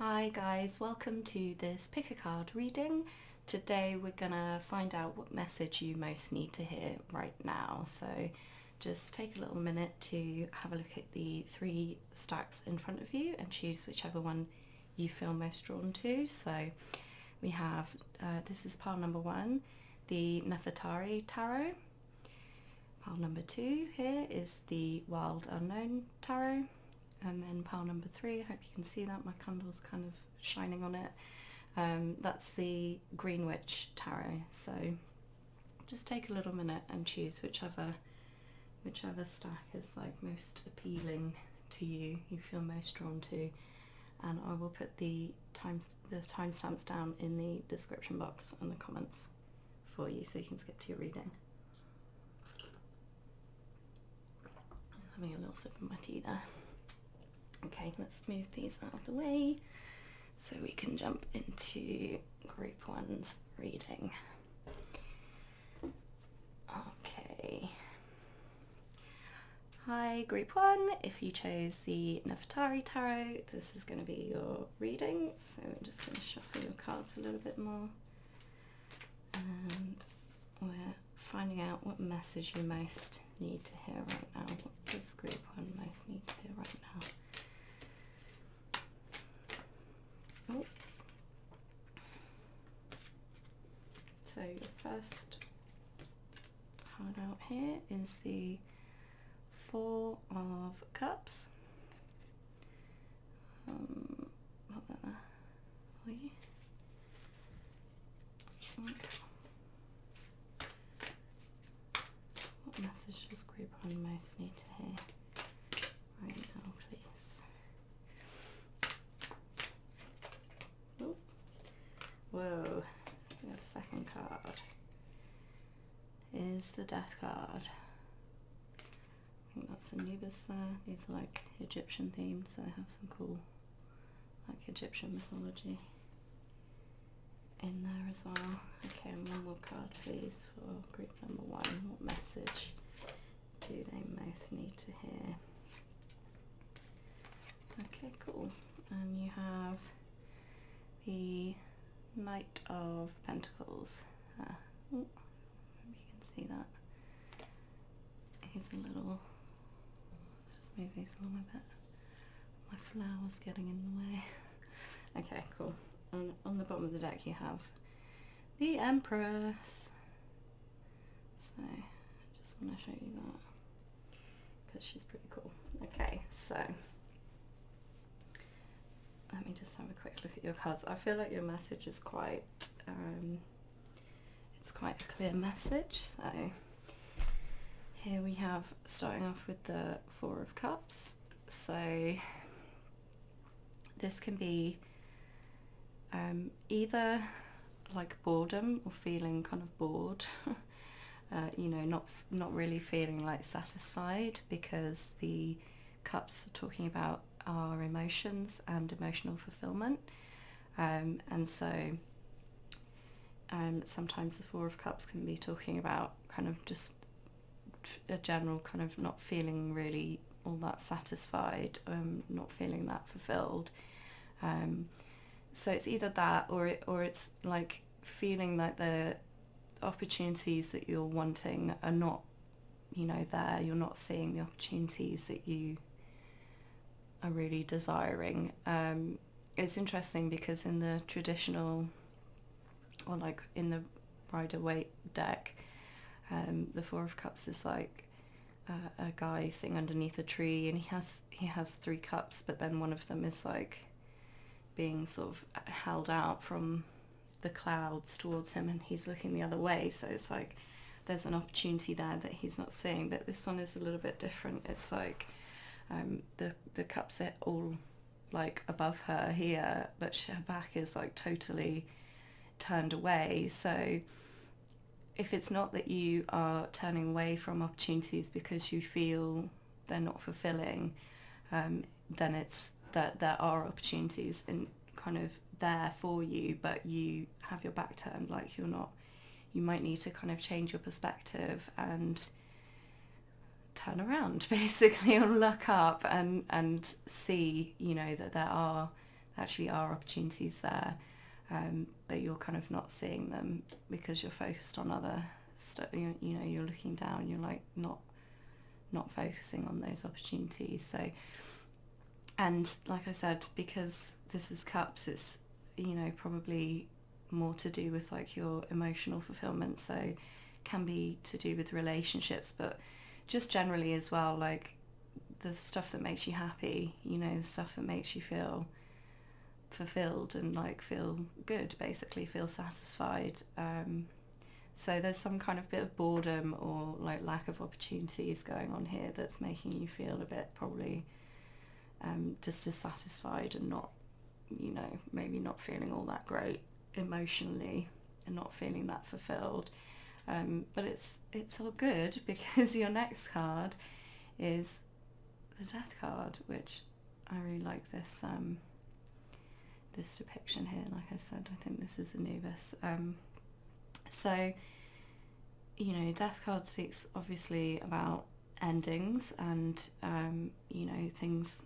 Hi guys, welcome to this PickACard reading. Today we're gonna find out what message you most need to hear right now. So just take a little minute to have a look at the three stacks in front of you and choose whichever one you feel most drawn to. So we have, this is pile number 1, the Nefertari Tarot. Pile number 2 here is the Wild Unknown Tarot. And then pile number 3, I hope you can see that, my candle's kind of shining on it. That's the Green Witch Tarot. So just take a little minute and choose whichever stack is like most appealing to you, you feel most drawn to. And I will put the timestamps down in the description box and the comments for you so you can skip to your reading. Just having a little sip of my tea there. Okay, let's move these out of the way so we can jump into group 1's reading. Okay. Hi group 1, if you chose the Nefertari Tarot, this is going to be your reading. So I'm just going to shuffle your cards a little bit more. And we're finding out what message you most need to hear right now. What does group 1 most need to hear right now? Oh. So your first card out here is the Four of Cups. What about that for you? What message does group 1 most need to hear right now, please? Oh. Whoa, we have a second card. Is the Death card. I think that's Anubis there. These are like Egyptian themed, so they have some cool like Egyptian mythology in there as well. Okay, and one more card please for group number 1. What message do they most need to hear? Okay, cool. And you have the Knight of Pentacles. Oh, maybe you can see that. He's a little, let's just move these along a bit. My flower's getting in the way. Okay, cool. And on the bottom of the deck you have the Empress. So I just want to show you that because she's pretty cool. Okay, so let me just have a quick look at your cards. I feel like your message is quite, it's quite a clear message. So here we have, starting off with the Four of Cups. So this can be either like boredom or feeling kind of bored. You know, not really feeling like satisfied, because the cups are talking about our emotions and emotional fulfillment, and so sometimes the Four of Cups can be talking about kind of just a general kind of not feeling really all that satisfied, not feeling that fulfilled. So it's either that or it's like feeling like the opportunities that you're wanting are not, you know, there. You're not seeing the opportunities that you are really desiring. It's interesting because in the traditional, or like in the Rider-Waite deck, the Four of Cups is like a guy sitting underneath a tree, and he has 3 cups, but then one of them is like being sort of held out from the clouds towards him, and he's looking the other way. So it's like there's an opportunity there that he's not seeing. But this one is a little bit different. It's like the cups are all like above her here, but her back is like totally turned away. So if it's not that you are turning away from opportunities because you feel they're not fulfilling, then it's that there are opportunities and kind of there for you, but you have your back turned, like you're not, you might need to kind of change your perspective and turn around basically, or look up and see, you know, that actually are opportunities there, but you're kind of not seeing them because you're focused on other stuff. You know, you're looking down, you're like not focusing on those opportunities. So, and like I said, because this is cups, it's, you know, probably more to do with like your emotional fulfillment, so can be to do with relationships, but just generally as well, like the stuff that makes you happy, you know, the stuff that makes you feel fulfilled and like feel good, basically feel satisfied. So there's some kind of bit of boredom or like lack of opportunities going on here that's making you feel a bit probably just dissatisfied and not, you know, maybe not feeling all that great emotionally and not feeling that fulfilled. But it's all good because your next card is the Death card, which I really like this this depiction here. Like I said, I think this is Anubis. So, you know, Death card speaks obviously about endings and you know, things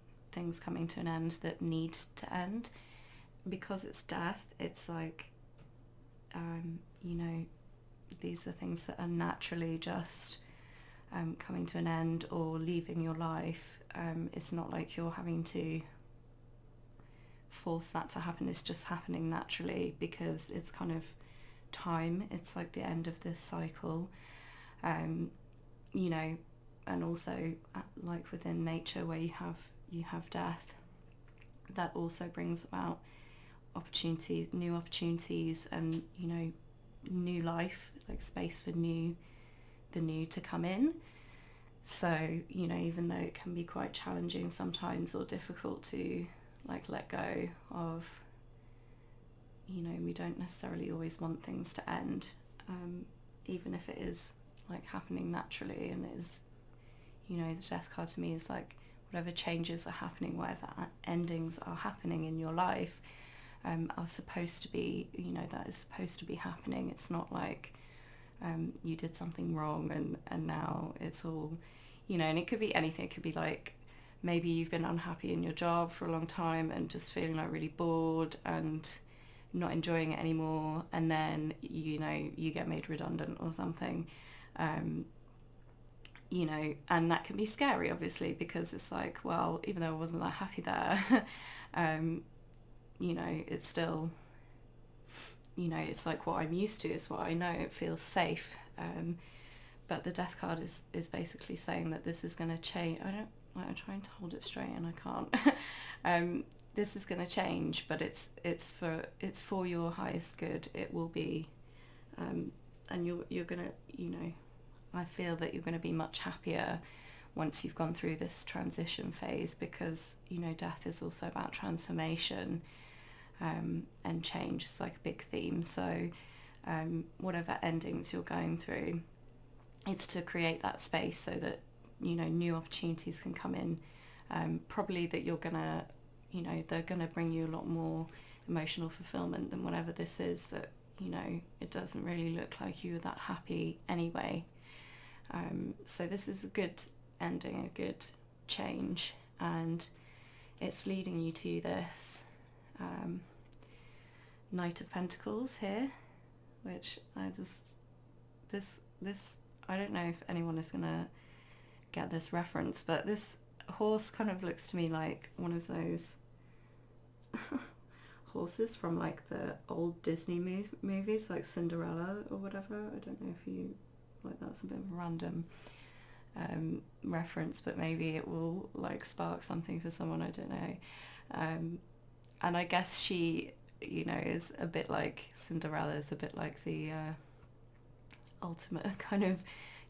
coming to an end that need to end. Because it's death, it's like you know, these are things that are naturally just coming to an end or leaving your life. It's not like you're having to force that to happen, it's just happening naturally because it's kind of time. It's like the end of this cycle, you know, and also like within nature where you have death, that also brings about opportunities, new opportunities, and, you know, new life, like space for the new to come in. So, you know, even though it can be quite challenging sometimes or difficult to like let go of, you know, we don't necessarily always want things to end, even if it is like happening naturally. And it is, you know, the Death card to me is like whatever changes are happening, whatever endings are happening in your life, are supposed to be, you know, that is supposed to be happening. It's not like you did something wrong and now it's all, you know, and it could be anything. It could be like maybe you've been unhappy in your job for a long time and just feeling like really bored and not enjoying it anymore, and then, you know, you get made redundant or something, you know, and that can be scary obviously because it's like, well, even though I wasn't that happy there, you know, it's still, you know, it's like what I'm used to, is what I know, it feels safe. But the Death card is basically saying that this is going to change. I'm trying to hold it straight and I can't. This is going to change, but it's for your highest good. It will be, and you're going to, you know, I feel that you're going to be much happier once you've gone through this transition phase, because, you know, death is also about transformation, and change is like a big theme. So whatever endings you're going through, it's to create that space so that, you know, new opportunities can come in, probably that you're gonna, you know, they're gonna bring you a lot more emotional fulfillment than whatever this is that, you know, it doesn't really look like you were that happy anyway. So this is a good ending, a good change, and it's leading you to this Knight of Pentacles here, which I just, this I don't know if anyone is gonna get this reference, but this horse kind of looks to me like one of those horses from like the old Disney movies, like Cinderella or whatever. I don't know if you, like, that's a bit of a random reference, but maybe it will like spark something for someone, I don't know. And I guess she, you know, is a bit like Cinderella, is a bit like the ultimate kind of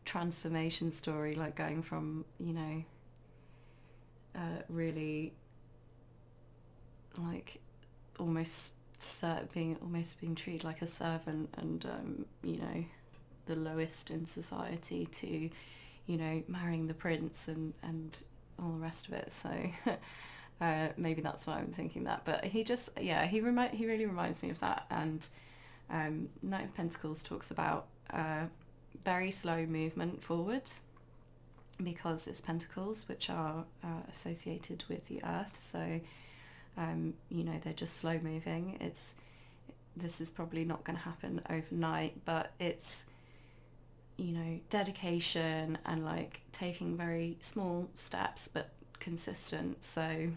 transformation story, like going from, you know, really like almost being treated like a servant and you know, the lowest in society, to, you know, marrying the prince and all the rest of it. So maybe that's why I'm thinking that, but he just, yeah, he really reminds me of that. And Knight of Pentacles talks about very slow movement forward, because it's pentacles, which are associated with the earth. So You know, they're just slow moving. This is probably not going to happen overnight, but it's, you know, dedication and like taking very small steps but consistent. So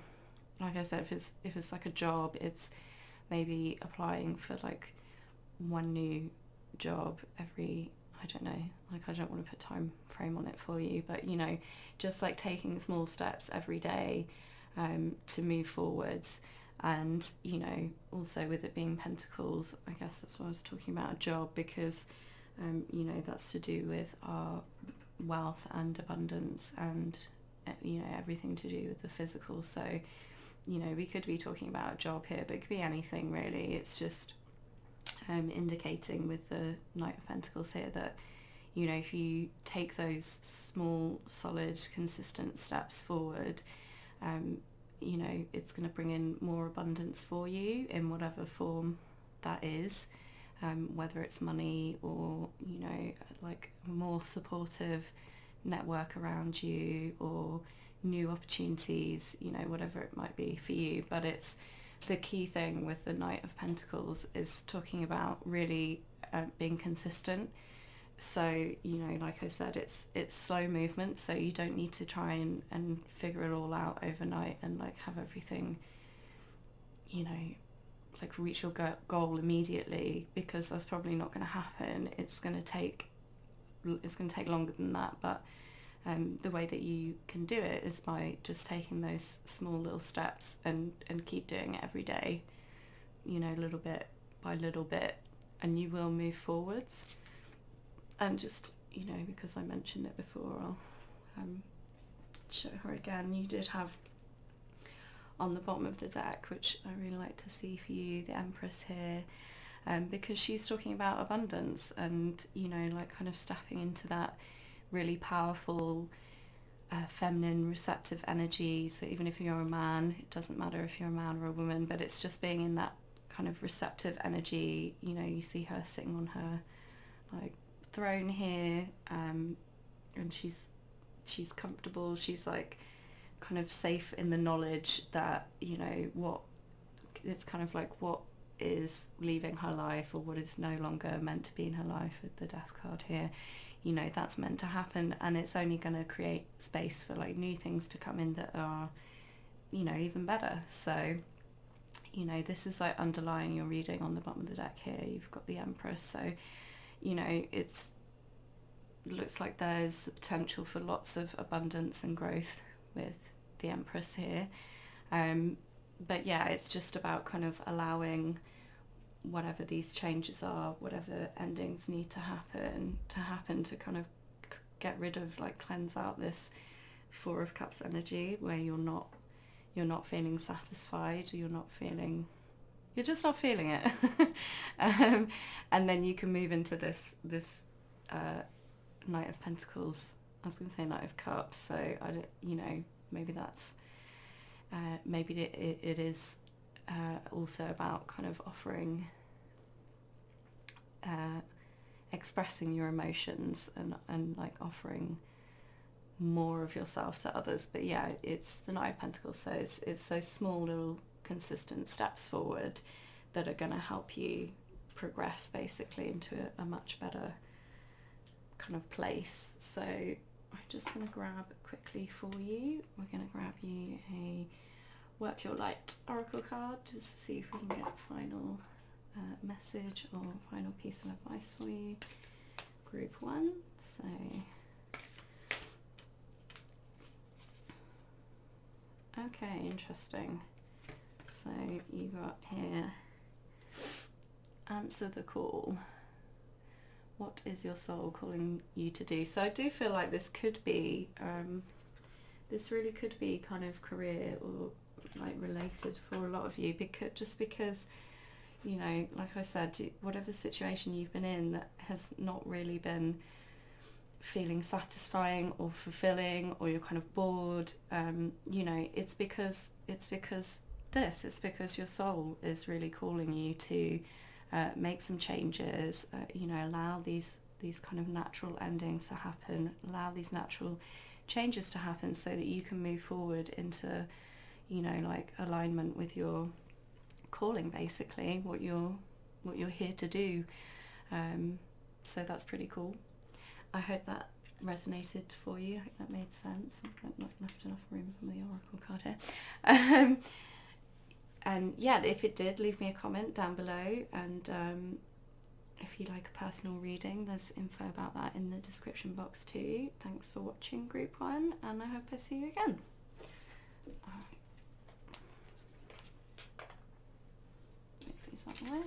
like I said, if it's like a job, it's maybe applying for like one new job every, I don't know, like I don't want to put time frame on it for you, but you know, just like taking small steps every day to move forwards. And you know, also with it being Pentacles, I guess that's what I was talking about, a job, because you know, that's to do with our wealth and abundance and you know, everything to do with the physical. So you know, we could be talking about a job here, but it could be anything really. It's just indicating with the Knight of Pentacles here that, you know, if you take those small, solid, consistent steps forward, you know, it's going to bring in more abundance for you in whatever form that is, whether it's money or, you know, like a more supportive network around you or new opportunities, you know, whatever it might be for you. But it's the key thing with the Knight of Pentacles is talking about really being consistent. So, you know, like I said, it's slow movement, so you don't need to try and figure it all out overnight and like have everything, you know, like reach your goal immediately, because that's probably not going to happen. It's going to take longer than that. But the way that you can do it is by just taking those small little steps and keep doing it every day, you know, little bit by little bit, and you will move forwards. And just, you know, because I mentioned it before, I'll show her again. You did have on the bottom of the deck, which I really like to see for you, the Empress here, because she's talking about abundance and, you know, like kind of stepping into that really powerful feminine receptive energy. So even if you're a man, it doesn't matter if you're a man or a woman, but it's just being in that kind of receptive energy. You know, you see her sitting on her like throne here, and she's comfortable. She's like kind of safe in the knowledge that, you know, what it's kind of like what is leaving her life or what is no longer meant to be in her life with the Death card here. You know, that's meant to happen, and it's only going to create space for like new things to come in that are, you know, even better. So, you know, this is like underlying your reading on the bottom of the deck here. You've got the Empress. So, you know, it looks like there's the potential for lots of abundance and growth with the Empress here. But yeah, it's just about kind of allowing whatever these changes are, whatever endings need to happen to kind of get rid of, like cleanse out this Four of Cups energy where you're not feeling satisfied, you're just not feeling it. And then you can move into this Knight of Pentacles. I was going to say Knight of Cups, so I don't, you know, maybe that's maybe it is also about kind of offering, expressing your emotions and like offering more of yourself to others. But yeah, it's the Knight of Pentacles, so it's those small little consistent steps forward that are going to help you progress basically into a much better kind of place. So I'm just going to grab quickly for you. We're going to grab you a Work Your Light Oracle card just to see if we can get a final message or final piece of advice for you. Group 1. So okay, interesting. So you got here, answer the call. What is your soul calling you to do? So I do feel like this could be, this really could be kind of career or like related for a lot of you, because you know, like I said, whatever situation you've been in that has not really been feeling satisfying or fulfilling, or you're kind of bored, you know, it's because your soul is really calling you to make some changes, you know, allow these kind of natural endings to happen, allow these natural changes to happen so that you can move forward into, you know, like alignment with your calling, basically, what you're here to do. So that's pretty cool. I hope that resonated for you. I hope that made sense. I've not left enough room for the oracle card here. And yeah, if it did, leave me a comment down below, and if you like a personal reading, there's info about that in the description box too. Thanks for watching group 1, and I hope I see you again. Alright. Move these out of the way.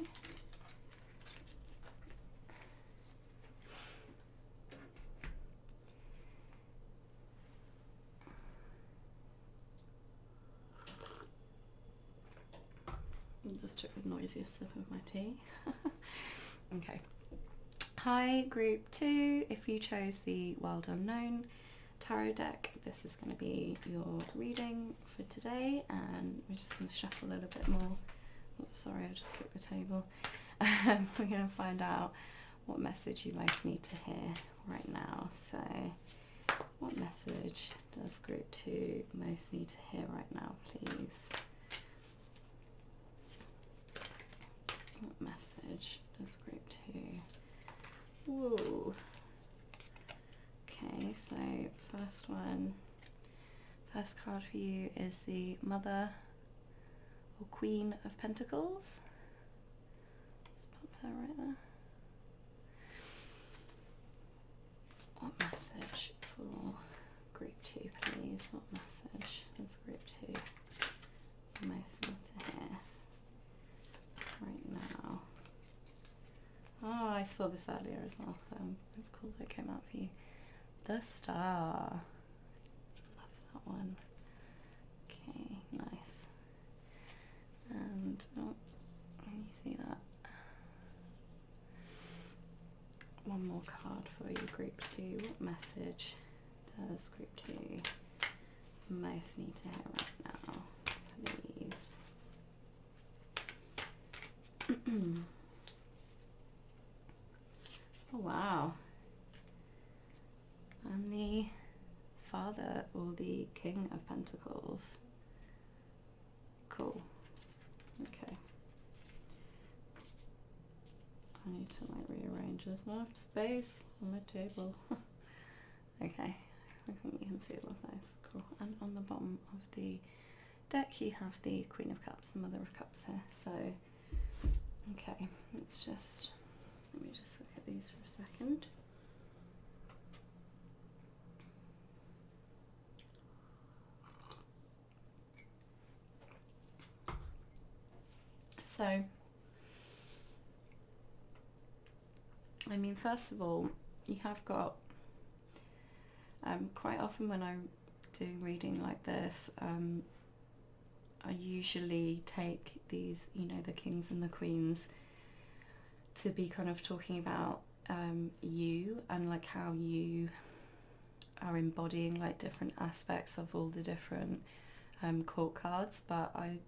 Just took the noisiest sip of my tea. Okay. Hi, group 2. If you chose the World Unknown tarot deck, this is going to be your reading for today, and we're just going to shuffle a little bit more. Oh, sorry, I just kicked the table. We're going to find out what message you most need to hear right now. So, what message does group 2 most need to hear right now, please? What message does group 2? Whoa. Okay, so first card for you is the Mother or Queen of Pentacles. Let's pop her right there. What message for group 2, please? What message does group 2 most need to hear right now? Oh, I saw this earlier as well, so it's cool that it came out for you. The Star. Love that one. Okay, nice. And, oh, can you see that? One more card for you, group 2. What message does group 2 most need to hear right now, please? Oh wow. And the Father or the King of Pentacles. Cool. Okay. I need to like rearrange. There's not enough space on my table. Okay. I think you can see it look nice. Cool. And on the bottom of the deck you have the Queen of Cups and Mother of Cups here. So okay, let's just let me just look at these for a second. So, I mean, first of all, you have got, quite often when I do reading like this, I usually take these, you know, the kings and the queens to be kind of talking about you and like how you are embodying like different aspects of all the different court cards, but I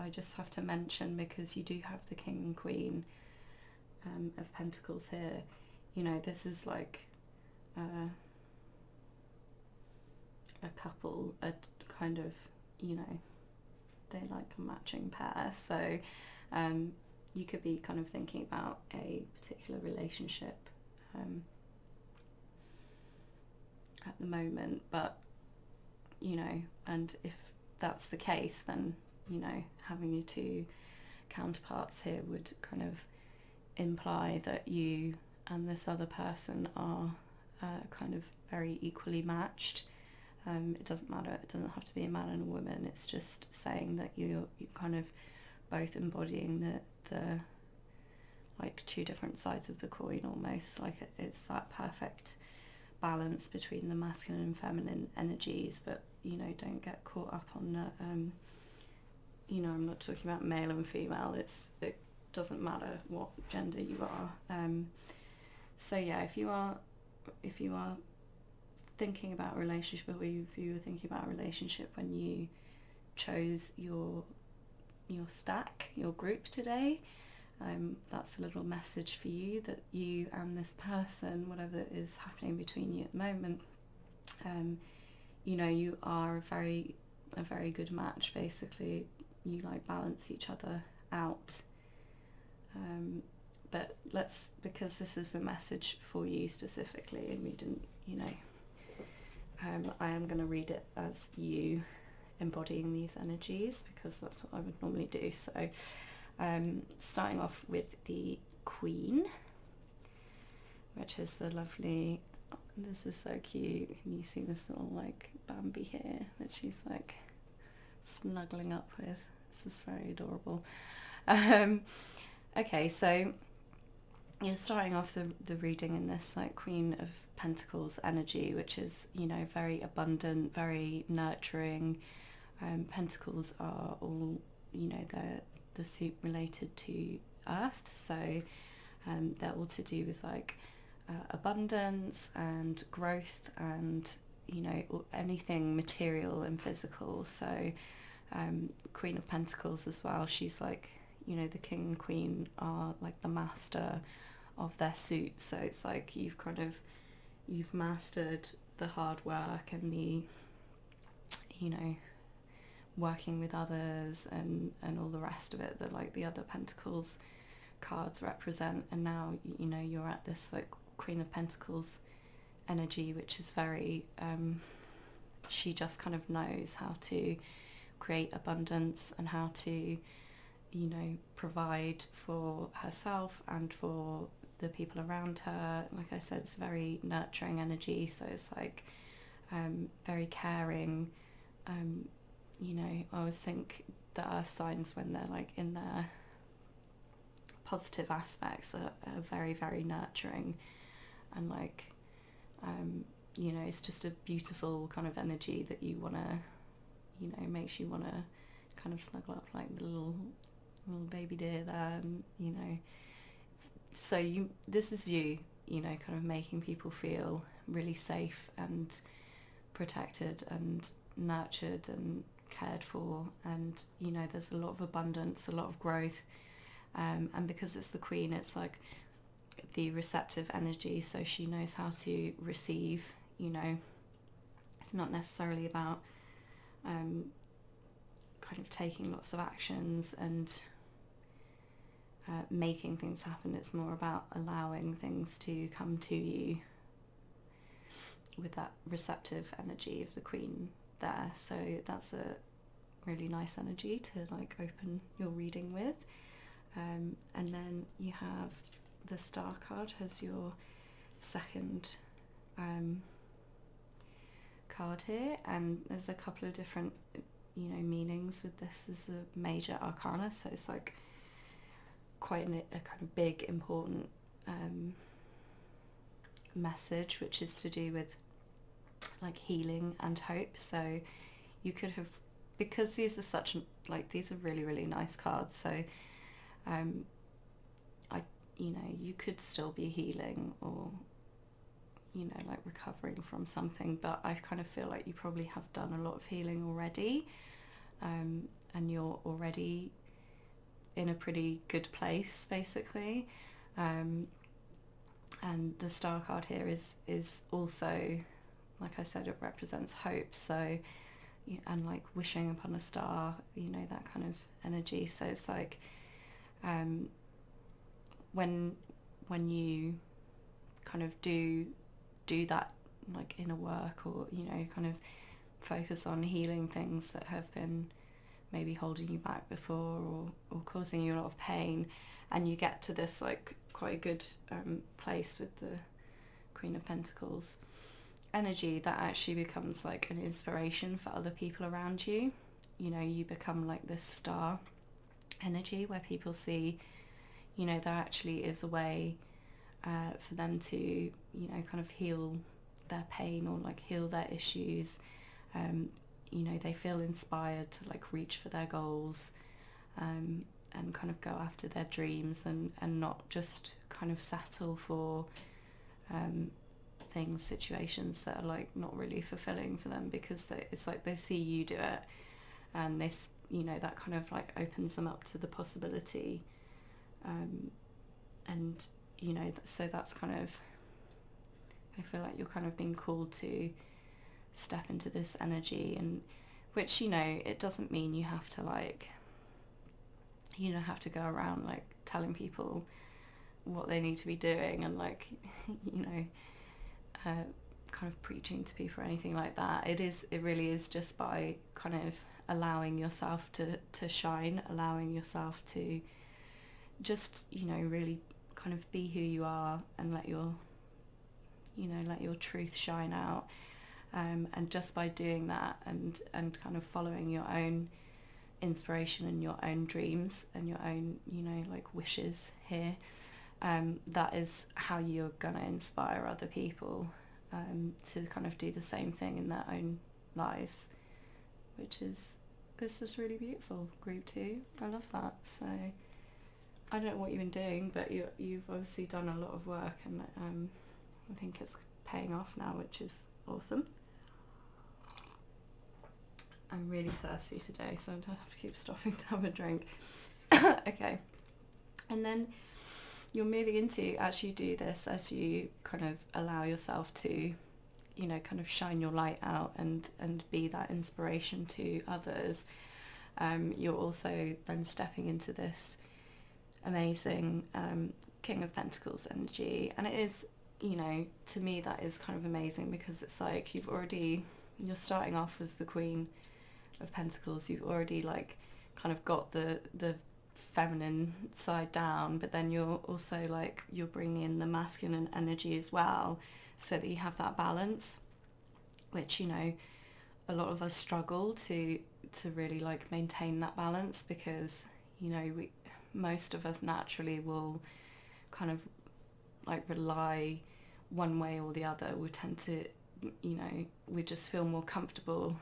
just have to mention, because you do have the King and Queen of Pentacles here, you know, this is like a couple, a kind of, you know, they like a matching pair, so you could be kind of thinking about a particular relationship at the moment, but you know, and if that's the case, then you know, having your two counterparts here would kind of imply that you and this other person are kind of very equally matched. It doesn't matter, it doesn't have to be a man and a woman, it's just saying that you're kind of both embodying the like two different sides of the coin almost, like it's that perfect balance between the masculine and feminine energies, but you know, don't get caught up on the you know, I'm not talking about male and female, it doesn't matter what gender you are. So yeah, if you are thinking about a relationship, or if you were thinking about a relationship when you chose your stack, your group today, that's a little message for you, that you and this person, whatever is happening between you at the moment, you know, you are a very a very good match. Basically, you like balance each other out. But because this is the message for you specifically, and we didn't, I am going to read it as you embodying these energies, because that's what I would normally do. So starting off with the Queen, which is the lovely, this is so cute, can you see this little like Bambi here that she's like snuggling up with? This is very adorable. Okay, so you're starting off the reading in this like Queen of Pentacles energy, which is, very abundant, very nurturing. Pentacles are all, they're the suit related to Earth, so they're all to do with like abundance and growth and, anything material and physical. So Queen of Pentacles as well, she's like, the king and queen are like the master of their suit. So it's like you've mastered the hard work and the, working with others and all the rest of it that like the other Pentacles cards represent. And now, you're at this like Queen of Pentacles energy, which is very, she just kind of knows how to create abundance and how to, provide for herself and for the people around her. Like I said, it's very nurturing energy, so it's like very caring. I always think the earth signs, when they're like in their positive aspects, are very, very nurturing, and like it's just a beautiful kind of energy that you want to, makes you want to kind of snuggle up like the little baby deer there, and so this is you, kind of making people feel really safe and protected and nurtured and cared for, and there's a lot of abundance, a lot of growth, and because it's the Queen, it's like the receptive energy, so she knows how to receive. It's not necessarily about kind of taking lots of actions and making things happen. It's more about allowing things to come to you with that receptive energy of the Queen there. So that's a really nice energy to like open your reading with. And then you have the Star card as your second card here, and there's a couple of different meanings with this. As a major arcana, so it's like quite a kind of big important message, which is to do with like healing and hope. So you could have, because these are these are really, really nice cards, so you could still be healing or like recovering from something, but I kind of feel like you probably have done a lot of healing already, and you're already in a pretty good place, basically. And the Star card here is also, like I said, it represents hope, so and like wishing upon a star, that kind of energy. So it's like when you kind of do that like inner work, or kind of focus on healing things that have been maybe holding you back before, or causing you a lot of pain, and you get to this like quite a good place with the Queen of Pentacles energy, that actually becomes like an inspiration for other people around you. You become like this star energy where people see there actually is a way for them to kind of heal their pain, or like heal their issues. They feel inspired to like reach for their goals, and kind of go after their dreams, and not just kind of settle for situations that are like not really fulfilling for them, because it's like they see you do it, and this that kind of like opens them up to the possibility, and so that's kind of, I feel like you're kind of being called to step into this energy. And which, you know, it doesn't mean you have to like, you know, have to go around like telling people what they need to be doing and like, you know, kind of preaching to people or anything like that. It really is just by kind of allowing yourself to shine, allowing yourself to just, you know, really kind of be who you are and let your truth shine out. And just by doing that and kind of following your own inspiration and your own dreams and your own, you know, like wishes here, that is how you're gonna inspire other people to kind of do the same thing in their own lives, which is, it's just really beautiful. Group 2, I love that. So I don't know what you've been doing, but you've obviously done a lot of work, and I think it's paying off now, which is awesome. I'm really thirsty today, so I don't have to keep stopping to have a drink. Okay. And then you're moving into, as you do this, as you kind of allow yourself to, you know, kind of shine your light out and be that inspiration to others, you're also then stepping into this amazing King of Pentacles energy. And it is, you know, to me that is kind of amazing, because it's like you're starting off as the Queen of Pentacles. You've already like kind of got the feminine side down, but then you're also like, you're bringing in the masculine energy as well, so that you have that balance, which, you know, a lot of us struggle to really like maintain that balance, because, you know, most of us naturally will kind of like rely one way or the other. We tend to, you know, we just feel more comfortable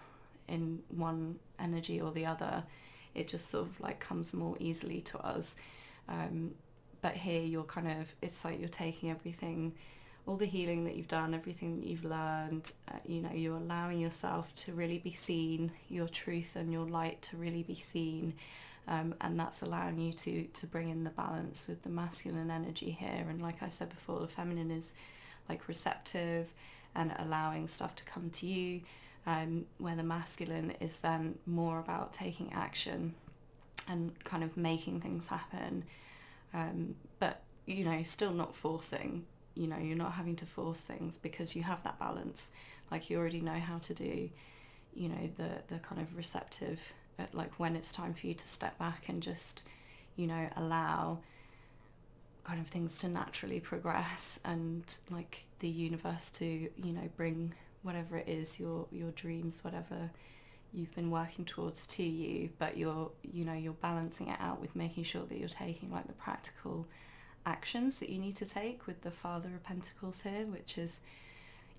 in one energy or the other. It just sort of like comes more easily to us. But here you're kind of, it's like you're taking everything, all the healing that you've done, everything that you've learned, you know, you're allowing yourself to really be seen, your truth and your light to really be seen. And that's allowing you to bring in the balance with the masculine energy here. And like I said before, the feminine is like receptive and allowing stuff to come to you, where the masculine is then more about taking action and kind of making things happen. But, you know, still not forcing, you know, you're not having to force things, because you have that balance. Like, you already know how to do, you know, the kind of receptive, like when it's time for you to step back and just, you know, allow kind of things to naturally progress, and like the universe to, you know, bring whatever it is, your dreams, whatever you've been working towards to you, but you're balancing it out with making sure that you're taking like the practical actions that you need to take with the Father of Pentacles here, which is,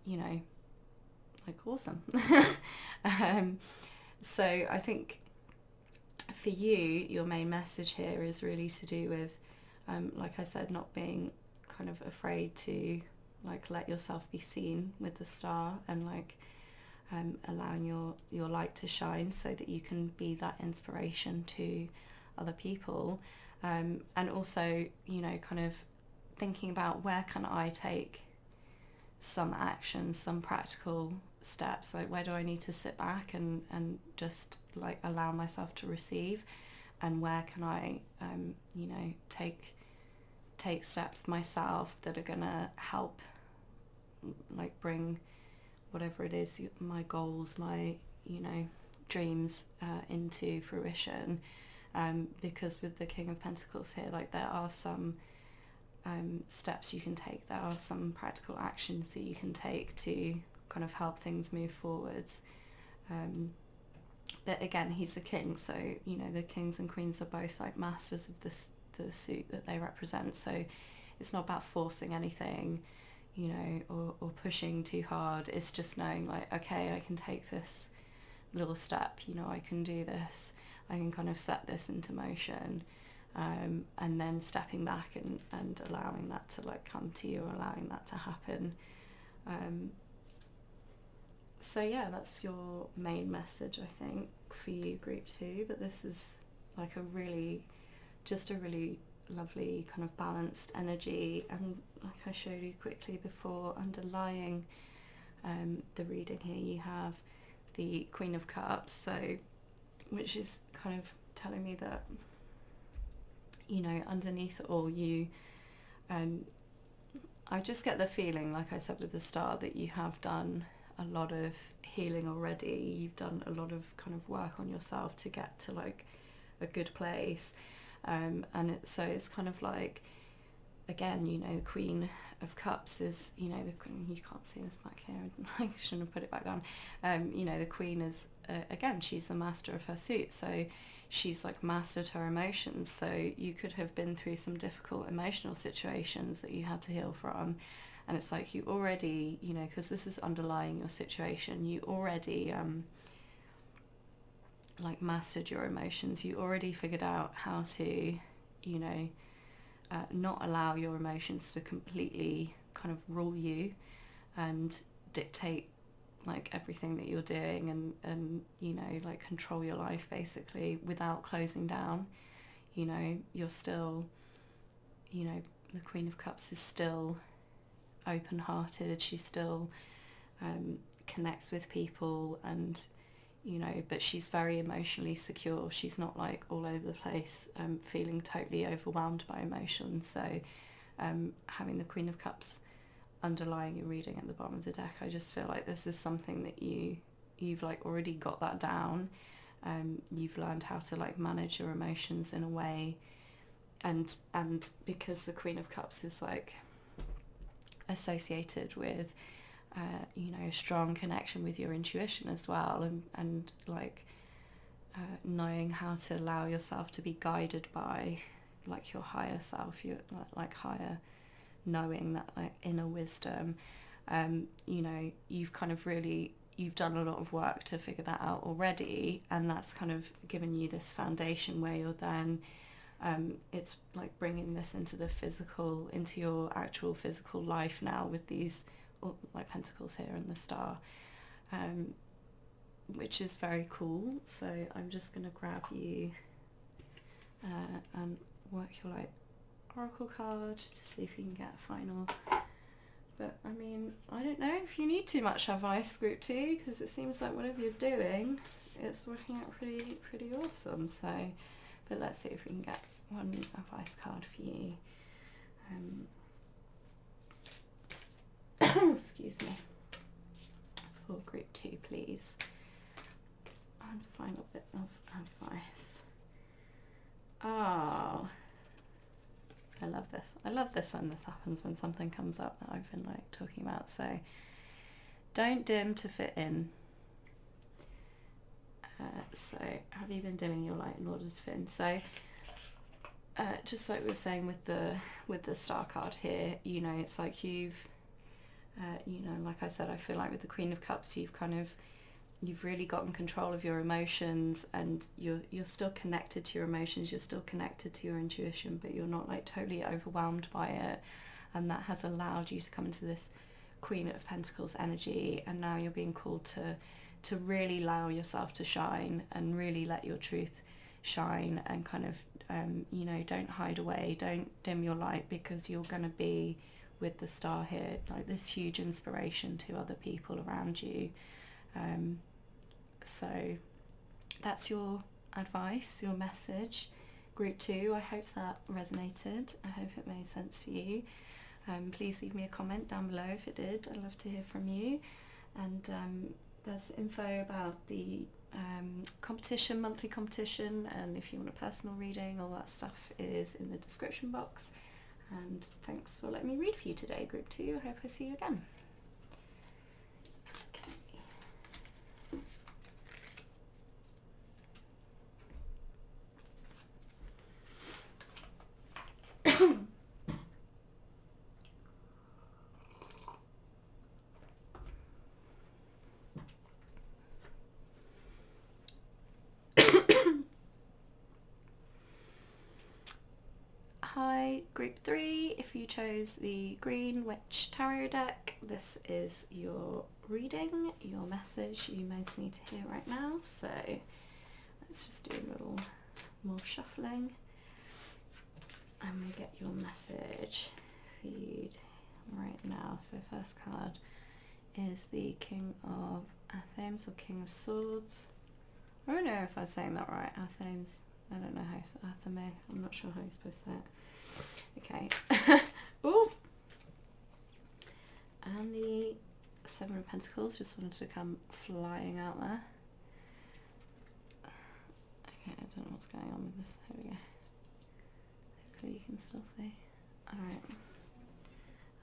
you know, like awesome. So I think for you, your main message here is really to do with, like I said, not being kind of afraid to like let yourself be seen with the star, and like allowing your light to shine so that you can be that inspiration to other people. And also, you know, kind of thinking about, where can I take some action, some practical steps, like where do I need to sit back and just like allow myself to receive, and where can I you know, take steps myself that are gonna help like bring whatever it is, my goals, my, you know, dreams into fruition. Because with the King of Pentacles here, like there are some steps you can take, there are some practical actions that you can take to kind of help things move forwards. But again, he's the king, so, you know, the kings and queens are both like masters of the suit that they represent, so it's not about forcing anything, you know, or pushing too hard. It's just knowing like, okay, I can take this little step, you know, I can do this, I can kind of set this into motion, and then stepping back and allowing that to like come to you, allowing that to happen. So yeah, that's your main message, I think, for you, group 2. But this is like a really lovely kind of balanced energy, and like I showed you quickly before, underlying the reading here, you have the Queen of Cups, so which is kind of telling me that, you know, underneath it all, you I just get the feeling, like I said with the Star, that you have done a lot of healing already. You've done a lot of kind of work on yourself to get to like a good place, and it's kind of like, again, you know, the Queen of Cups is, you know, you can't see this back here, I shouldn't have put it back down. You know, the Queen is, again, she's the master of her suit, so she's like mastered her emotions. So you could have been through some difficult emotional situations that you had to heal from, and it's like you already, you know, because this is underlying your situation, you already like mastered your emotions. You already figured out how to, you know, not allow your emotions to completely kind of rule you and dictate like everything that you're doing, and you know, like control your life basically without closing down. You know, you're still, you know, the Queen of Cups is still open-hearted. She still connects with people, and you know, but she's very emotionally secure. She's not like all over the place, feeling totally overwhelmed by emotions. So having the Queen of Cups underlying your reading at the bottom of the deck, I just feel like this is something that you've like already got that down. You've learned how to like manage your emotions in a way, and because the Queen of Cups is like associated with you know, a strong connection with your intuition as well, and like knowing how to allow yourself to be guided by like your higher self, your like higher knowing, that like inner wisdom. You know, you've kind of really, you've done a lot of work to figure that out already, and that's kind of given you this foundation where you're then it's like bringing this into the physical, into your actual physical life now with these like pentacles here and the Star, which is very cool. So I'm just going to grab you and work your like oracle card to see if you can get a final. But I mean, I don't know if you need too much advice, group 2, because it seems like whatever you're doing, it's working out pretty awesome. So, but let's see if we can get one advice card for you. Excuse me. For group 2, please. And final bit of advice. Oh, I love this. I love this when this happens, when something comes up that I've been like talking about. So, don't dim to fit in. So, have you been dimming your light in order to fit in? So, just like we were saying with the Star card here, you know, it's like you've, you know, like I said, I feel like with the Queen of Cups, you've really gotten control of your emotions, and you're still connected to your emotions, you're still connected to your intuition, but you're not like totally overwhelmed by it, and that has allowed you to come into this Queen of Pentacles energy, and now you're being called to really allow yourself to shine and really let your truth shine, and kind of you know, don't hide away, don't dim your light, because you're going to be, with the Star here, like this huge inspiration to other people around you. So that's your advice, your message, group 2. I hope that resonated. I hope it made sense for you. Please leave me a comment down below if it did. I'd love to hear from you. And there's info about the competition, monthly competition, and if you want a personal reading, all that stuff is in the description box. And thanks for letting me read for you today, group 2. I hope I see you again. Hi, group 3. If you chose the Green Witch Tarot deck, this is your reading, your message you most need to hear right now. So let's just do a little more shuffling, and we get your message for you right now. So first card is the King of Athems or King of Swords. I don't know if I'm saying that right. Athems. I don't know how Athame. I'm not sure how you're supposed to say it. Okay. Ooh. And the Seven of Pentacles just wanted to come flying out there. Okay, I don't know what's going on with this. Here we go. Hopefully you can still see. Alright.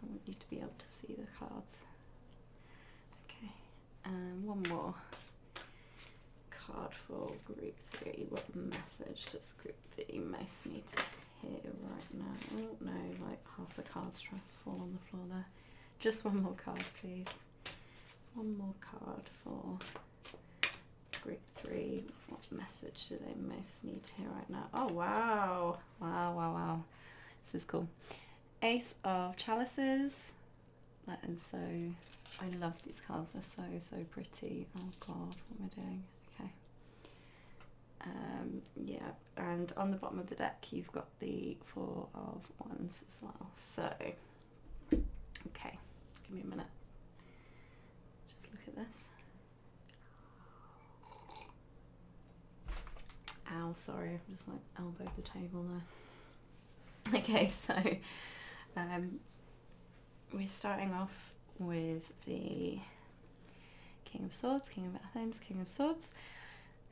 I want you to be able to see the cards. Okay. One more card for group 3. What message does group 3 most need to hear right now? Oh no, like half the cards trying to fall on the floor there. Just one more card, please. One more card for group 3. What message do they most need to hear right now? Oh wow. Wow. This is cool. Ace of Chalices. That is so... I love these cards. They're so pretty. Oh god, what am I doing? Okay. Yeah, and on the bottom of the deck you've got the Four of Wands as well. So, okay, give me a minute. Just look at this. Ow, sorry, I've just like elbowed the table there. Okay, so we're starting off with the King of Swords, King of Athems, King of Swords.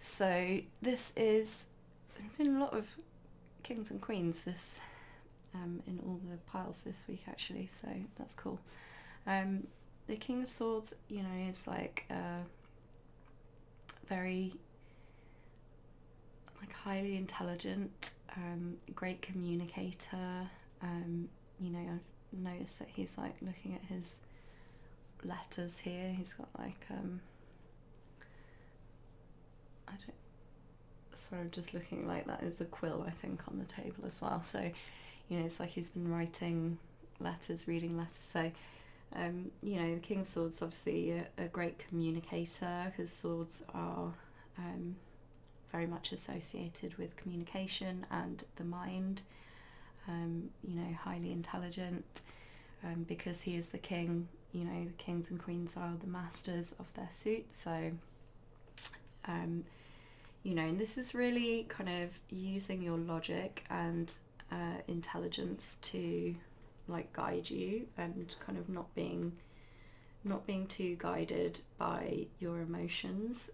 So this is, there's been a lot of kings and queens this in all the piles this week actually, so that's cool. The King of Swords, you know, is like very like highly intelligent, great communicator. You know, I've noticed that he's like looking at his letters here. He's got like I'm just looking like that is a quill, I think, on the table as well. So, you know, it's like he's been writing letters, reading letters. So, you know, the King of Swords is obviously a great communicator, because swords are very much associated with communication and the mind. You know, highly intelligent, because he is the king. You know, the kings and queens are the masters of their suit. So, you know, and this is really kind of using your logic and intelligence to like guide you, and kind of not being too guided by your emotions,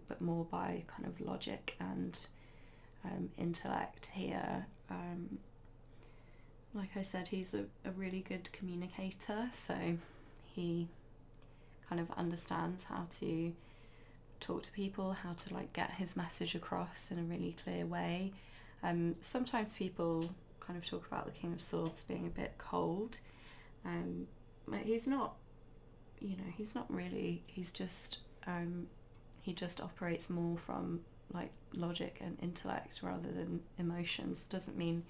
but more by kind of logic and intellect here. Like I said, he's a really good communicator, so he kind of understands how to talk to people, how to like get his message across in a really clear way. Sometimes people kind of talk about the King of Swords being a bit cold, but he's not, you know, he's not really, he's just, he just operates more from like logic and intellect rather than emotions. Doesn't mean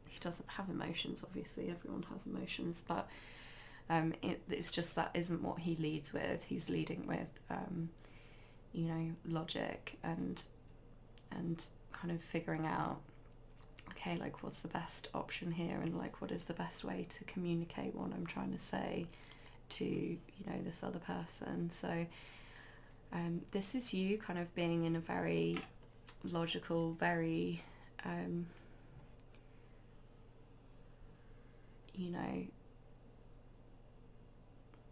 he doesn't have emotions, obviously everyone has emotions, but it's just that isn't what he leads with. He's leading with you know, logic and kind of figuring out, okay, like what's the best option here, and like what is the best way to communicate what I'm trying to say to, you know, this other person. So this is you kind of being in a very logical, very you know,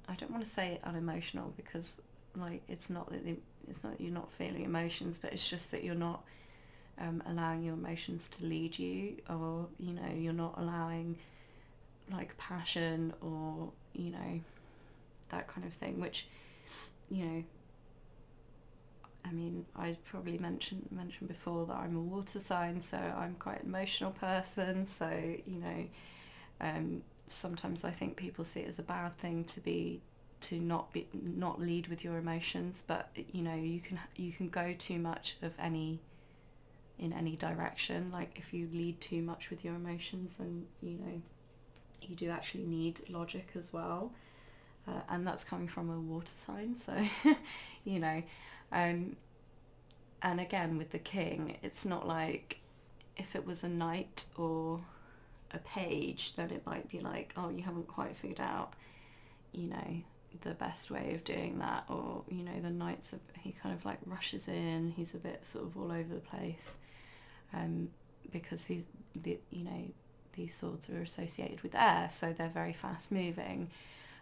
I don't want to say unemotional, because like it's not that you're not feeling emotions, but it's just that you're not allowing your emotions to lead you, or, you know, you're not allowing like passion or, you know, that kind of thing, which, you know, I mean, I probably mentioned before that I'm a water sign, so I'm quite an emotional person. So, you know, sometimes I think people see it as a bad thing to not lead with your emotions, but you know, you can go too much of in any direction. Like if you lead too much with your emotions, then, you know, you do actually need logic as well, and that's coming from a water sign. So you know, and again with the king, it's not like if it was a knight or a page, then it might be like, oh, you haven't quite figured out, you know, the best way of doing that. Or, you know, the Knights of, he kind of like rushes in, he's a bit sort of all over the place, because he's you know, these swords are associated with air, so they're very fast moving.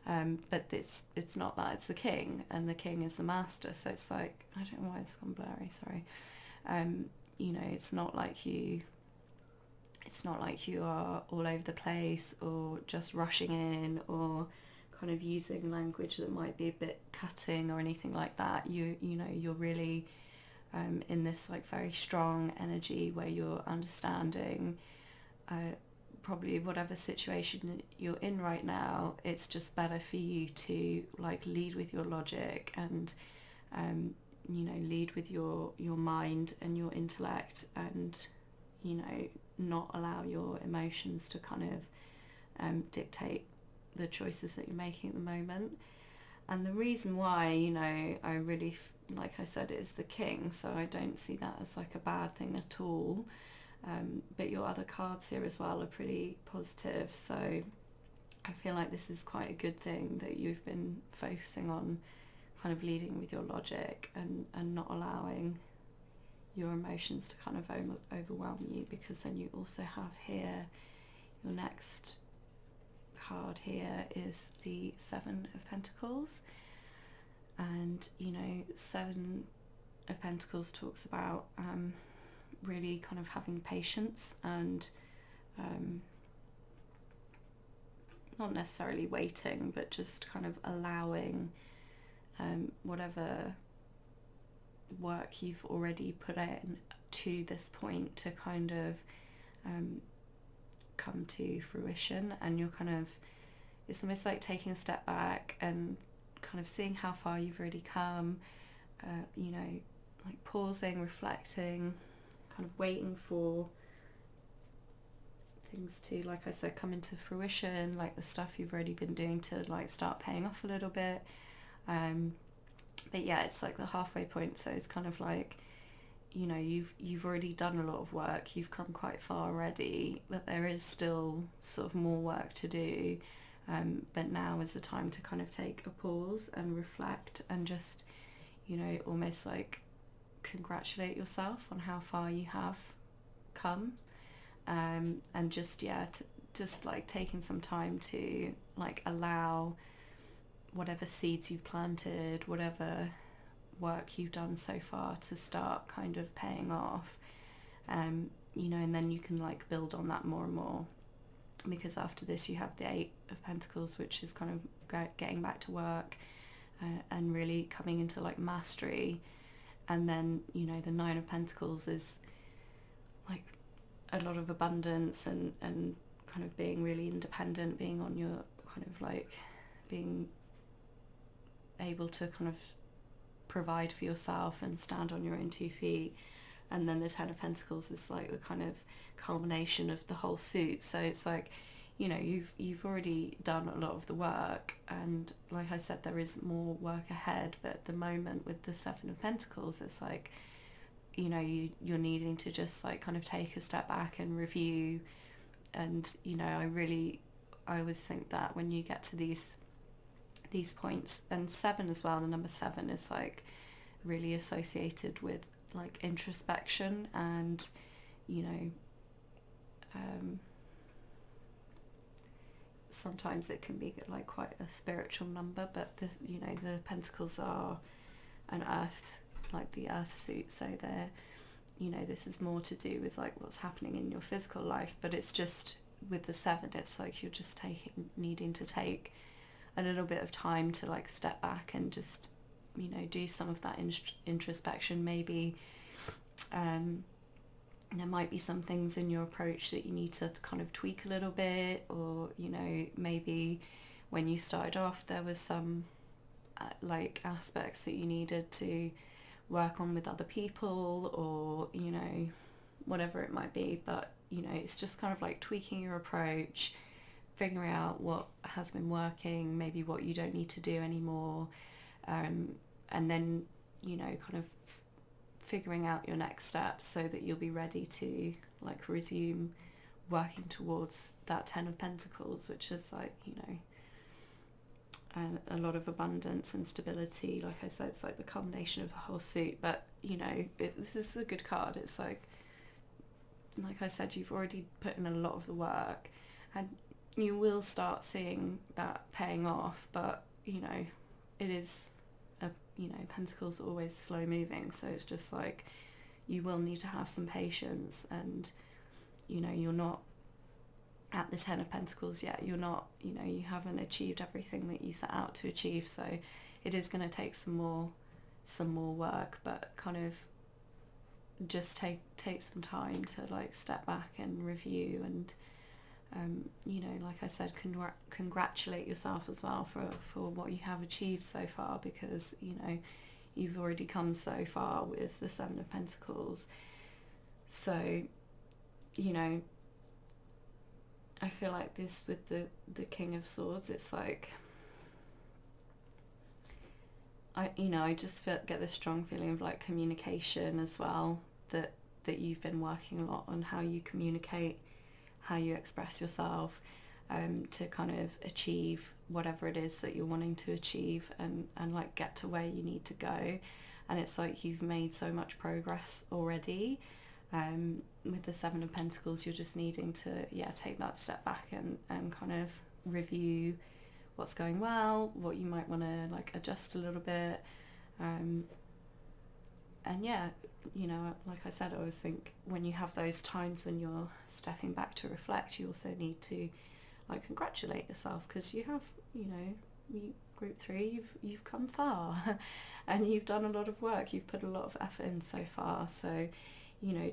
But it's not that, it's the king, and the king is the master, so it's like, I don't know why it's gone blurry, sorry. You know, it's not like you are all over the place or just rushing in or kind of using language that might be a bit cutting or anything like that. You know, you're really in this like very strong energy where you're understanding probably whatever situation you're in right now. It's just better for you to like lead with your logic and you know, lead with your mind and your intellect, and, you know, not allow your emotions to kind of dictate the choices that you're making at the moment. And the reason why, you know, I really, like I said, is the king, so I don't see that as like a bad thing at all. But your other cards here as well are pretty positive, so I feel like this is quite a good thing that you've been focusing on kind of leading with your logic and not allowing your emotions to kind of overwhelm you, because then you also have here, your next card here is the Seven of Pentacles. And, you know, Seven of Pentacles talks about really kind of having patience and not necessarily waiting, but just kind of allowing whatever work you've already put in to this point to kind of come to fruition. And you're kind of, it's almost like taking a step back and kind of seeing how far you've already come, you know, like pausing, reflecting, kind of waiting for things to, like I said, come into fruition, like the stuff you've already been doing to like start paying off a little bit. But yeah, it's like the halfway point, so it's kind of like, you know, you've already done a lot of work, you've come quite far already, but there is still sort of more work to do. But now is the time to kind of take a pause and reflect and just, you know, almost like congratulate yourself on how far you have come. And just, yeah, just like taking some time to like allow whatever seeds you've planted, whatever work you've done so far to start kind of paying off, you know, and then you can like build on that more and more, because after this you have the Eight of Pentacles, which is kind of getting back to work and really coming into like mastery. And then, you know, the Nine of Pentacles is like a lot of abundance and kind of being really independent, being on your kind of like being able to kind of provide for yourself and stand on your own 2 feet. And then the Ten of Pentacles is like the kind of culmination of the whole suit. So it's like, you know, you've already done a lot of the work, and like I said, there is more work ahead. But at the moment with the Seven of Pentacles, it's like, you know, you're needing to just like kind of take a step back and review. And, you know, I always think that when you get to these points, and 7 as well, the number 7 is like really associated with like introspection, and, you know, sometimes it can be like quite a spiritual number, but this, you know, the Pentacles are an earth, like the earth suit, so they're, you know, this is more to do with like what's happening in your physical life. But it's just with the 7, it's like you're just needing to take a little bit of time to like step back and just, you know, do some of that introspection. Maybe there might be some things in your approach that you need to kind of tweak a little bit, or, you know, maybe when you started off there was some like aspects that you needed to work on with other people, or, you know, whatever it might be. But, you know, it's just kind of like tweaking your approach, figuring out what has been working, maybe what you don't need to do anymore, and then, you know, kind of figuring out your next steps so that you'll be ready to like resume working towards that Ten of Pentacles, which is like, you know, and a lot of abundance and stability. Like I said, it's like the culmination of the whole suit. But you know, this is a good card. It's like I said, you've already put in a lot of the work, and you will start seeing that paying off. But you know, it is Pentacles are always slow moving, so it's just like you will need to have some patience, and you know, you're not at the Ten of Pentacles yet. You're not, you haven't achieved everything that you set out to achieve, so it is going to take some more work, but kind of just take some time to like step back and review, and like I said, congratulate yourself as well for what you have achieved so far, because you've already come so far with the Seven of Pentacles. So I feel like this with the King of Swords, it's like I just get this strong feeling of like communication as well, that you've been working a lot on how you communicate, how you express yourself, to kind of achieve whatever it is that you're wanting to achieve, and like get to where you need to go. And it's like you've made so much progress already. With the Seven of Pentacles, you're just needing to take that step back and kind of review what's going well, what you might want to like adjust a little bit, and like I said, I always think when you have those times when you're stepping back to reflect, you also need to like congratulate yourself, because you have group 3, you've come far and you've done a lot of work, you've put a lot of effort in so far. So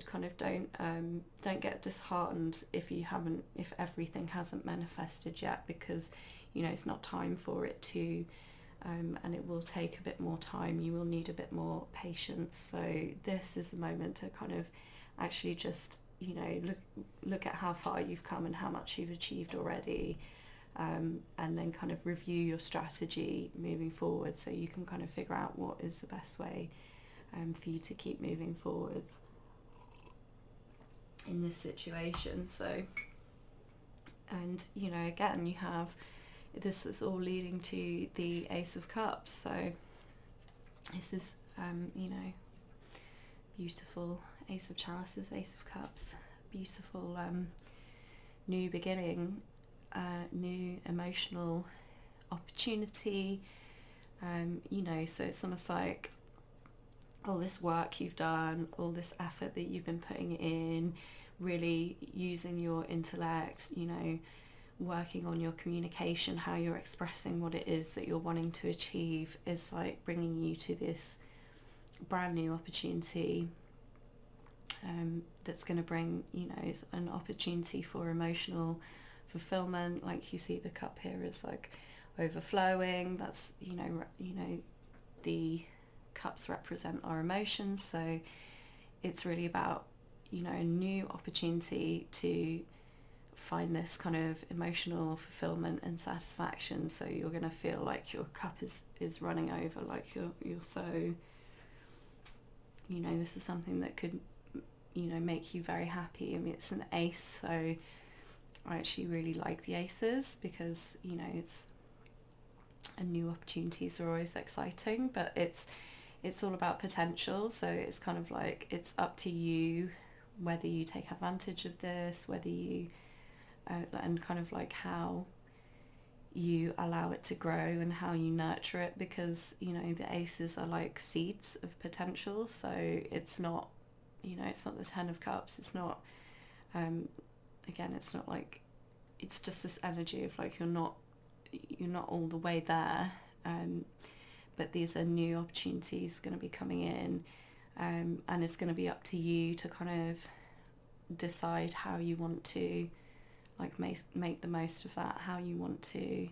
kind of don't get disheartened if everything hasn't manifested yet, because it's not time for it to, and it will take a bit more time. You will need a bit more patience. So this is the moment to kind of actually just look at how far you've come and how much you've achieved already, and then kind of review your strategy moving forward, so you can kind of figure out what is the best way for you to keep moving forwards in this situation. So, and again, you have, this is all leading to the Ace of Cups. So this is beautiful. Ace of Chalices, Ace of Cups, beautiful new beginning, new emotional opportunity. So it's almost like all this work you've done, all this effort that you've been putting in, really using your intellect, working on your communication, how you're expressing what it is that you're wanting to achieve, is like bringing you to this brand new opportunity, that's going to bring an opportunity for emotional fulfillment. Like you see the cup here is like overflowing. That's the cups represent our emotions, so it's really about a new opportunity to find this kind of emotional fulfillment and satisfaction. So you're going to feel like your cup is running over, like you're so this is something that could make you very happy. I mean, it's an ace, so I actually really like the aces, because it's, and new opportunities are always exciting, but it's all about potential. So it's kind of like, it's up to you whether you take advantage of this, whether you and kind of like how you allow it to grow and how you nurture it, because the aces are like seeds of potential. So it's not it's not the Ten of Cups, it's not again, it's not like, it's just this energy of like you're not all the way there, but these are new opportunities going to be coming in, and it's going to be up to you to kind of decide how you want to like make the most of that, how you want to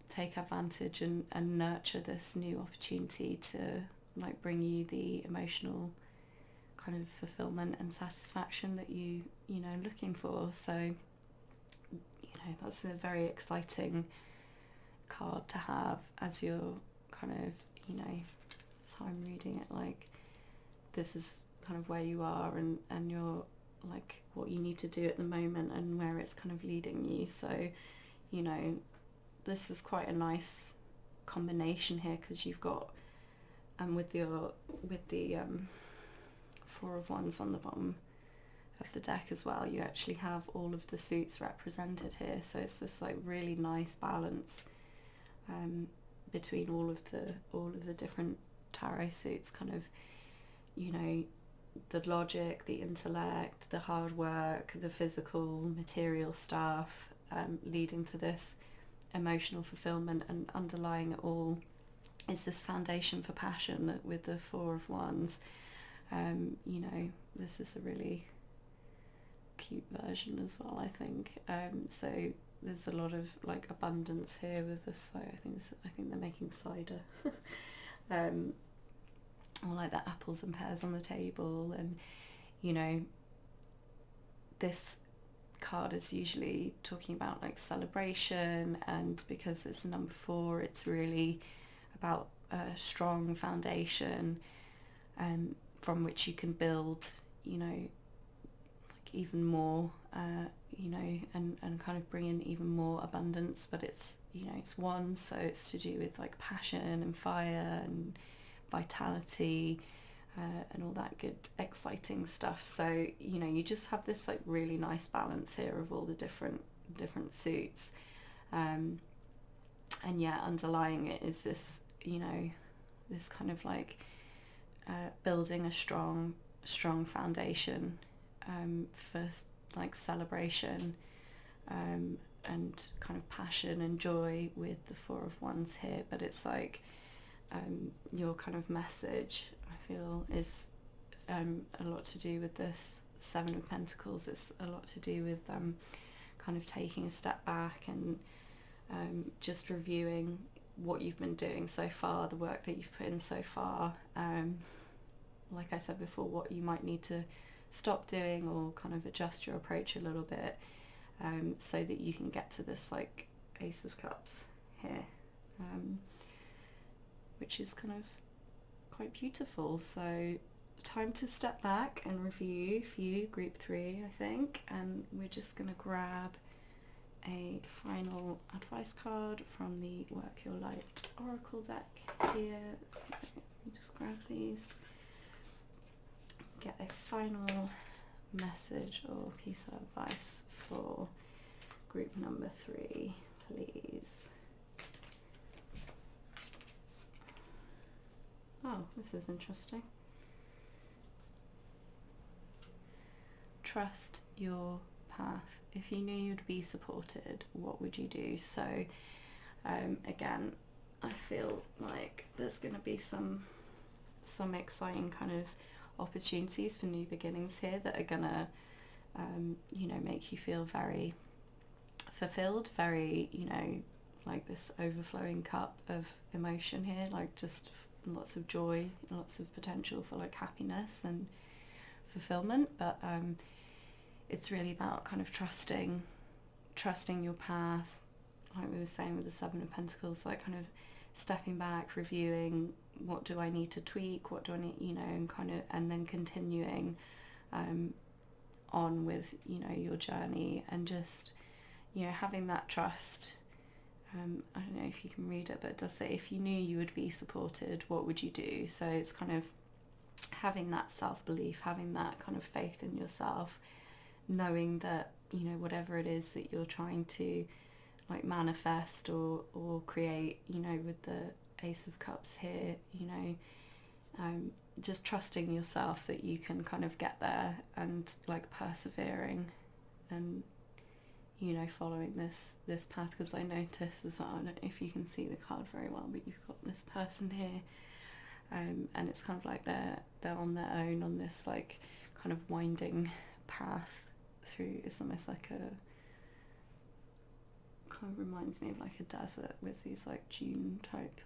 take advantage and nurture this new opportunity to like bring you the emotional kind of fulfillment and satisfaction that you're looking for. So that's a very exciting card to have as you're kind of so I'm reading it like this is kind of where you are, and you're like what you need to do at the moment and where it's kind of leading you. So this is quite a nice combination here, because you've got with the Four of Wands on the bottom of the deck as well, you actually have all of the suits represented here, so it's this like really nice balance between all of the different tarot suits, kind of, you know, the logic, the intellect, the hard work, the physical material stuff, leading to this emotional fulfillment, and underlying it all is this foundation for passion with the Four of Wands. You know, this is a really cute version as well, I think. So there's a lot of like abundance here with this. So I think they're making cider, or like the apples and pears on the table, and you know, this card is usually talking about like celebration, and because it's number 4, it's really about a strong foundation from which you can build, you know, like even more, you know, and kind of bring in even more abundance. But it's, you know, it's one, so it's to do with like passion and fire and vitality, and all that good exciting stuff. So, you know, you just have this like really nice balance here of all the different suits, and yeah, underlying it is this, you know, this kind of like building a strong foundation for like celebration, and kind of passion and joy with the Four of Wands here. But it's like your kind of message, I feel, is a lot to do with this Seven of Pentacles. It's a lot to do with kind of taking a step back and just reviewing what you've been doing so far, the work that you've put in so far, like I said before, what you might need to stop doing or kind of adjust your approach a little bit, so that you can get to this like Ace of Cups here, which is kind of quite beautiful. So time to step back and review for you, group 3, I think, and we're just going to grab a final advice card from the Work Your Light Oracle deck here. So let me just grab these, get a final message or piece of advice for group number 3, please. Oh, this is interesting. Trust your path. If you knew you'd be supported, what would you do? So again, I feel like there's going to be some exciting kind of opportunities for new beginnings here that are going to you know, make you feel very fulfilled, very, you know, like this overflowing cup of emotion here, like just lots of joy, lots of potential for like happiness and fulfillment. But it's really about kind of trusting your path, like we were saying with the Seven of Pentacles, like kind of stepping back, reviewing what do I need to tweak, what do I need, you know, and kind of, and then continuing on with, you know, your journey, and just, you know, having that trust. I don't know if you can read it, but it does say, if you knew you would be supported, what would you do? So it's kind of having that self-belief, having that kind of faith in yourself, knowing that, you know, whatever it is that you're trying to like manifest or create, you know, with the Ace of Cups here, you know, just trusting yourself that you can kind of get there, and like persevering and, you know, following this path. Because I notice as well, I don't know if you can see the card very well, but you've got this person here, and it's kind of like they're on their own on this like kind of winding path through. It's almost like a, kind of reminds me of like a desert with these like dune type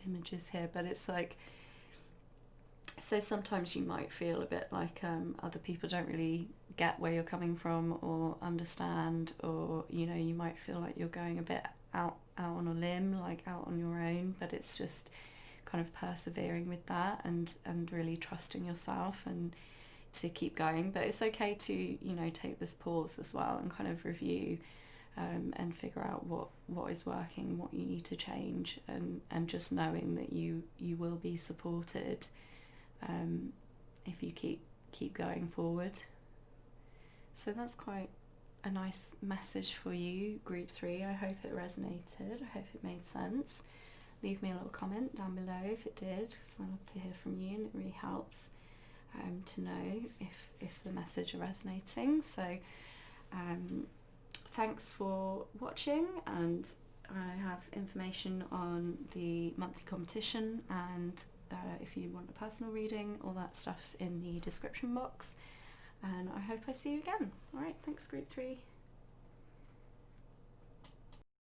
images here. But it's like, so sometimes you might feel a bit like other people don't really get where you're coming from or understand, or, you know, you might feel like you're going a bit out on a limb, like out on your own. But it's just kind of persevering with that, and really trusting yourself and to keep going. But it's okay to, you know, take this pause as well and kind of review and figure out what is working, what you need to change, and just knowing that you will be supported if you keep going forward. So that's quite a nice message for you, Group 3. I hope it resonated. I hope it made sense. Leave me a little comment down below if it did, because I love to hear from you, and it really helps to know if the message are resonating. So thanks for watching, and I have information on the monthly competition, and if you want a personal reading, all that stuff's in the description box, and I hope I see you again. Alright, thanks Group 3.